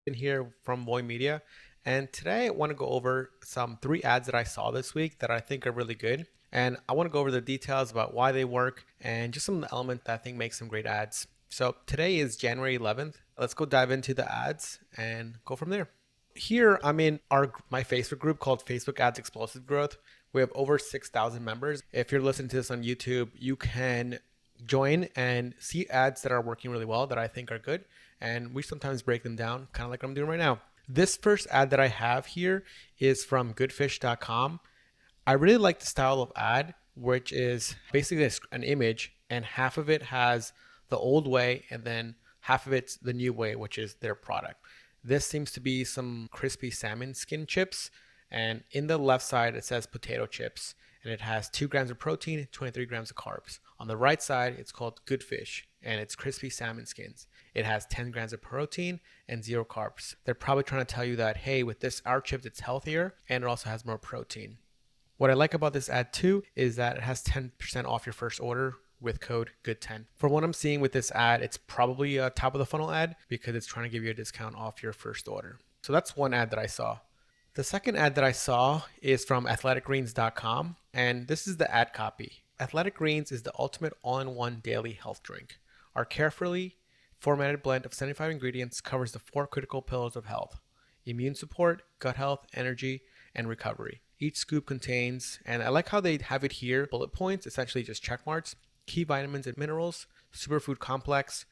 In here from Voy Media, and today I want to go over some 3 ads that I saw this week that I think are really good. And I want to go over the details about why they work and just some of the elements that I think make some great ads. So today is January 11th. Let's go dive into the ads and go from there. Here I'm in my Facebook group called Facebook Ads Explosive Growth. We have over 6,000 members. If you're listening to this on YouTube, you can join and see ads that are working really well that I think are good. And we sometimes break them down, kind of like what I'm doing right now. This first ad that I have here is from goodfish.com. I really like the style of ad, which is basically an image, and half of it has the old way, and then half of it's the new way, which is their product. This seems to be some crispy salmon skin chips, and in the left side it says potato chips, and it has 2 grams of protein, 23 grams of carbs. On the right side, it's called Goodfish, and it's crispy salmon skins. It has 10 grams of protein and 0 carbs. They're probably trying to tell you that, hey, with our chips, it's healthier, and it also has more protein. What I like about this ad too is that it has 10% off your first order with code GOOD10. From what I'm seeing with this ad, it's probably a top of the funnel ad because it's trying to give you a discount off your first order. So that's one ad that I saw. The second ad that I saw is from athleticgreens.com, and this is the ad copy. Athletic Greens is the ultimate all-in-one daily health drink. Our carefully formatted blend of 75 ingredients covers the 4 critical pillars of health: immune support, gut health, energy, and recovery. Each scoop contains, and I like how they have it here, bullet points, essentially just check marks: key vitamins and minerals, superfood complex,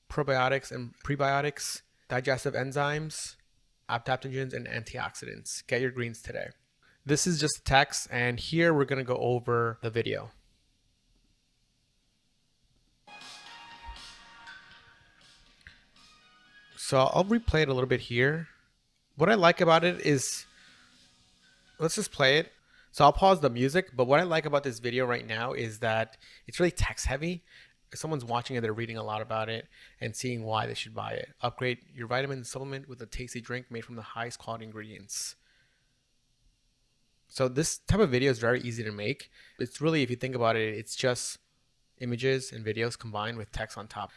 probiotics and prebiotics, digestive enzymes, adaptogens, and antioxidants. Get your greens today. This is just text, and here we're going to go over the video. So I'll replay it a little bit here. What I like about it is, let's just play it. So I'll pause the music, but what I like about this video right now is that it's really text heavy. If someone's watching it, they're reading a lot about it and seeing why they should buy it. Upgrade your vitamin supplement with a tasty drink made from the highest quality ingredients. So this type of video is very easy to make. It's really, if you think about it, it's just images and videos combined with text on top.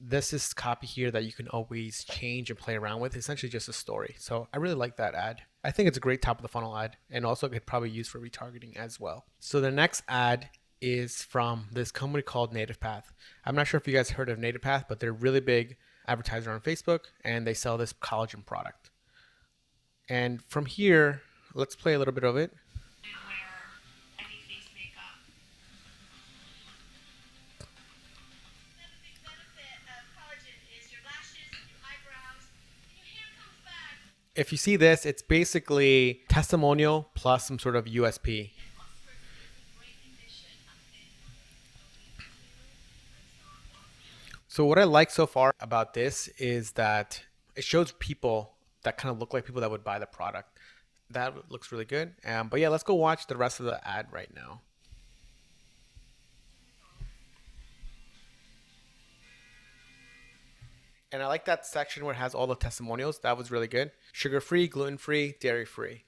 This is copy here that you can always change and play around with. Essentially just a story. So I really like that ad. I think it's a great top of the funnel ad, and also could probably use for retargeting as well. So the next ad is from this company called Native Path. I'm not sure if you guys heard of Native Path, but they're really big advertiser on Facebook, and they sell this collagen product. And from here, let's play a little bit of it. If you see this, it's basically testimonial plus some sort of USP. So what I like so far about this is that it shows people that kind of look like people that would buy the product. That looks really good. But yeah, let's go watch the rest of the ad right now. And I like that section where it has all the testimonials. That was really good. Sugar-free, gluten-free, dairy-free.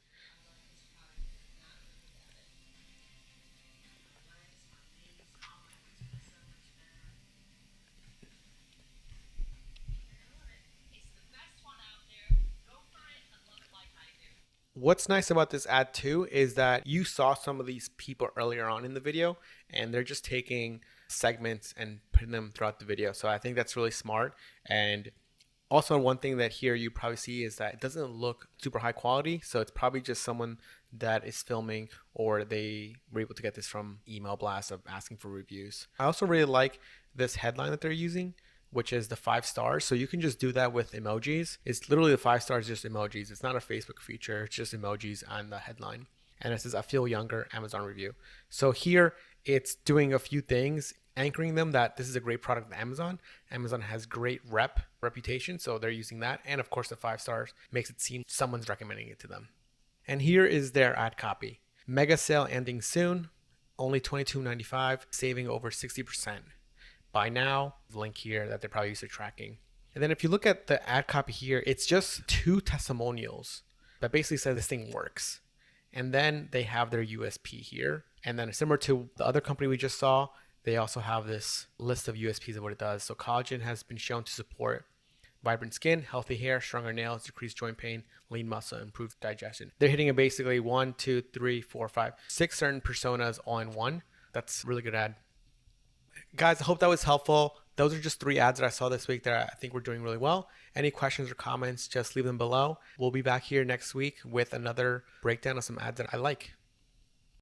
What's nice about this ad too is that you saw some of these people earlier on in the video, and they're just taking segments and putting them throughout the video. So I think that's really smart. And also, one thing that here you probably see is that it doesn't look super high quality. So it's probably just someone that is filming, or they were able to get this from email blasts of asking for reviews. I also really like this headline that they're using, which is the 5 stars. So you can just do that with emojis. It's literally the 5 stars, just emojis. It's not a Facebook feature. It's just emojis on the headline. And it says, I feel younger, Amazon review. So here it's doing a few things, anchoring them that this is a great product of Amazon. Amazon has great reputation. So they're using that. And of course, the 5 stars makes it seem someone's recommending it to them. And here is their ad copy. Mega sale ending soon. Only $22.95, saving over 60%. Buy now, link here that they're probably used to tracking. And then if you look at the ad copy here, it's just 2 testimonials that basically say this thing works. And then they have their USP here. And then similar to the other company we just saw, they also have this list of USPs of what it does. So collagen has been shown to support vibrant skin, healthy hair, stronger nails, decreased joint pain, lean muscle, improved digestion. They're hitting it basically one, two, three, four, five, six certain personas all in one. That's a really good ad. Guys, I hope that was helpful. Those are just 3 ads that I saw this week that I think we're doing really well. Any questions or comments, just leave them below. We'll be back here next week with another breakdown of some ads that I like.